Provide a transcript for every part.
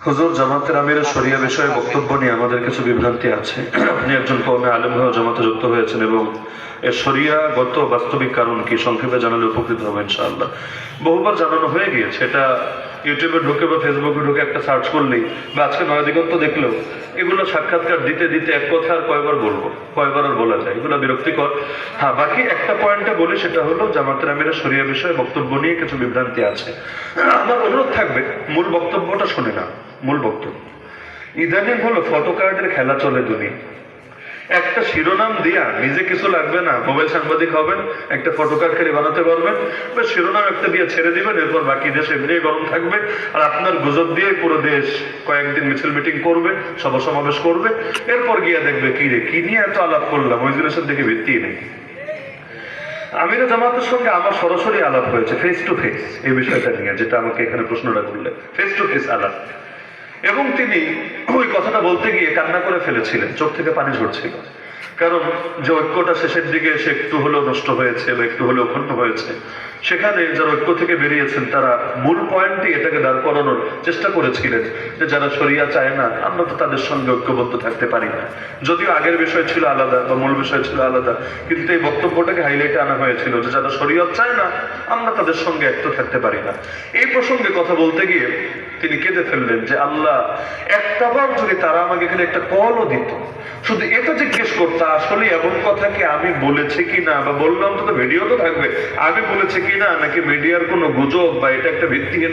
হুজুর, জামাতের আমিরের শরিয়া বিষয়ে বক্তব্য নিয়ে আমাদের কিছু বিভ্রান্তি আছে। আপনি একজন কওমে আলেম হয়ে জামাতে যুক্ত হয়েছেন এবং এর শরিয়াগত বাস্তবিক কারণ কি সংক্ষেপে জানালে উপকৃত হবে ইনশাআল্লাহ। বহুবার জানানো হয়ে গিয়েছে, এটা ইউটিউবে ঢুকে বা ফেসবুকে ঢুকে একটা সার্চ করলেই বা আজকে নয়া দিগন্ত দেখলেও এগুলো সাক্ষাৎকার দিতে দিতে এক কথা আর কয়বার বলবো, কয়বার আর বলা যায়, এগুলো বিরক্তিকর। হ্যাঁ, বাকি একটা পয়েন্টে বলি, সেটা হলো জামাতের আমিরের শরিয়া বিষয়ে বক্তব্য নিয়ে কিছু বিভ্রান্তি আছে। আমার অনুরোধ থাকবে মূল বক্তব্যটা শুনে না। মূল বক্তব্য ইদানিং হলো ফটো কার্ডের খেলা চলে দুনিয়া। একটা শিরোনাম দিয়া নিজে কিছু লাগবে না, মোবাইল সাংবাদিক হবেন, একটা ফটো কার্ড খালি বানাতে পারবেন, বা শিরোনাম একটা দিয়ে ছেড়ে দিবেন, এরপর বাকি দেশ এমনি গরম থাকবে। আর আপনার গুজব দিয়ে পুরো দেশ কয়েকদিন মিছিল মিটিং করবে, সভা সমাবেশ করবে, এরপর গিয়া দেখবে কি রে, কি নিয়ে এত আলাপ করলাম, ওই জিনিসের দিকে ভিত্তি নেই। আমিরা জামাতের সঙ্গে আমার সরাসরি আলাপ হয়েছে, ফেস টু ফেস, এই বিষয়টা নিয়ে, যেটা আমাকে এখানে প্রশ্নটা করলে, ফেস টু ফেস আলাপ। এবং তিনি ওই কথাটা বলতে গিয়ে কান্না করে ফেলেছিলেন, চোখ থেকে পানি ঝরছিল। কারণ যে ঐক্যটা শেষের দিকে এসে একটু হলেও নষ্ট হয়েছে বা একটু হলেও ক্ষুণ্ণ হয়েছে, সেখানে যারা ঐক্য থেকে বেরিয়েছেন তারা মূল পয়েন্টে এটাকে দাঁড় করানোর চেষ্টা করেছিলেন যে যারা শরিয়া চায় না আমরা তো তাদের সঙ্গে ঐক্যবদ্ধ থাকতে পারি না। যদিও আগের বিষয় ছিল আলাদা বা মূল বিষয় ছিল আলাদা, কিন্তু এই বক্তব্যটাকে হাইলাইটে আনা হয়েছিল যে যারা শরিয়ত চায় না আমরা তাদের সঙ্গে এক তো থাকতে পারি না। এই প্রসঙ্গে কথা বলতে গিয়ে তিনি কেঁদে ফেললেন যে আল্লাহ, একটাবার যদি তারা আমাকে এখানে একটা কলও দিত, শুধু এটা জিজ্ঞেস করতে আসলে এমন কথা কি আমি বলেছি কিনা, বা বললাম তো ভিডিও তো থাকবে, আমি বলেছি কিনা নাকি মিডিয়ার কোনো গুজব বা এটা একটা ভিত্তিহীন,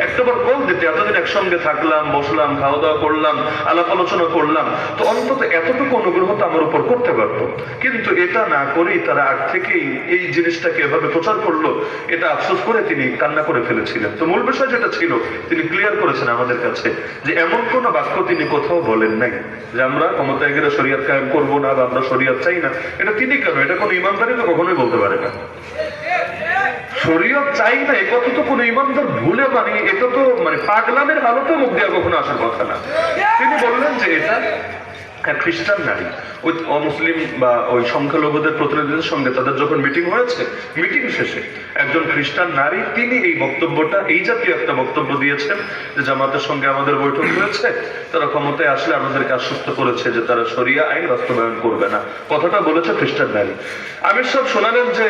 একটাবার কল দিতে, এতদিন একসঙ্গে থাকলাম, বসলাম, খাওয়া দাওয়া করলাম, আলাপ আলোচনা করলাম, তো অন্তত এতটুকু অনুগ্রহ তো আমার উপর করতে পারতো। কিন্তু এটা না করেই তারা আগ থেকেই এই জিনিসটাকে এভাবে প্রচার করলো, এটা আফসোস করে তিনি কান্না করে ফেলেছিলেন। তো মূল বিষয় যেটা ছিল তিনি ক্লিয়ার করেছেন আমাদের কাছে যে এমন কোন বাক্য তিনি কোথাও বলেন নাই যে আমরা ক্ষমতায় গেলে শরিয়ত কায়েম করবো না বা আমরা শরিয়ত চাই না। এটা তিনি কেন, এটা কোনো ইমানদারি তো কখনোই বলতে পারে না। শরিয়ত চাই না এই কথা তো কোনো ইমানদার ভুলে বানিয়ে, এটা তো মানে পাগলামের হালতে মুখ দেওয়া কখনো আসার কথা না। তিনি বললেন যে এটা খ্রিস্টান নারী, ওই অমুসলিম বা ওই সংখ্যালঘুদের প্রতিনিধিদের সঙ্গে তাদের যখন মিটিং হয়েছে, মিটিং শেষে একজন খ্রিস্টান নারী তিনি এই বক্তব্যটা, এই জাতীয় একটা বক্তব্য দিয়েছেন যে জামাতের সঙ্গে আমাদের বৈঠক হয়েছে, তারা ক্ষমতায় আসলে আমাদেরকে আশ্বস্ত করেছে যে তারা শরিয়া আইন বাস্তবায়ন করবে না। কথাটা বলেছে খ্রিস্টান নারী। আমির সাহেব শোনালেন যে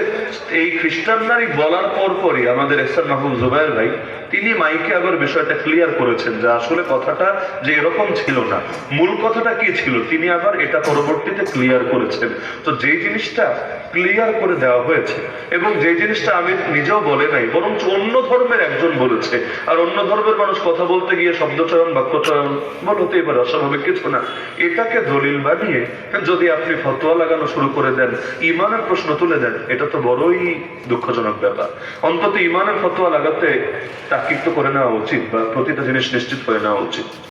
এই খ্রিস্টান নারী বলার পরপরই আমাদের এহসান মাহবুব জুবায়ের ভাই তিনি মাইকে আবার বিষয়টা ক্লিয়ার করেছেন যে আসলে কথাটা যে এরকম ছিল না, মূল কথাটা কি ছিল তিনি আবার এটা পরবর্তীতে ক্লিয়ার করেছেন। তো যে জিনিসটা ক্লিয়ার করে দেওয়া হয়েছে এবং যে জিনিসটা আমি নিজেও বলে নাই, বরং অন্য ধর্মের একজন বলেছে, আর অন্য ধর্মের মানুষ কথা বলতে গিয়ে শব্দচয়ন বাক্যচয়ন বল হতেই পারে, অস্বাভাবিক কিছু না, এটাকে দলিল বানিয়ে যদি আপনি ফতোয়া লাগানো শুরু করে দেন, ইমানের প্রশ্ন তুলে দেন, এটা তো বড়ই দুঃখজনক ব্যাপার। অন্তত ইমানের ফতোয়া লাগাতে তাকিদ তো করে নেওয়া উচিত বা প্রতিটা জিনিস নিশ্চিত করে নেওয়া উচিত।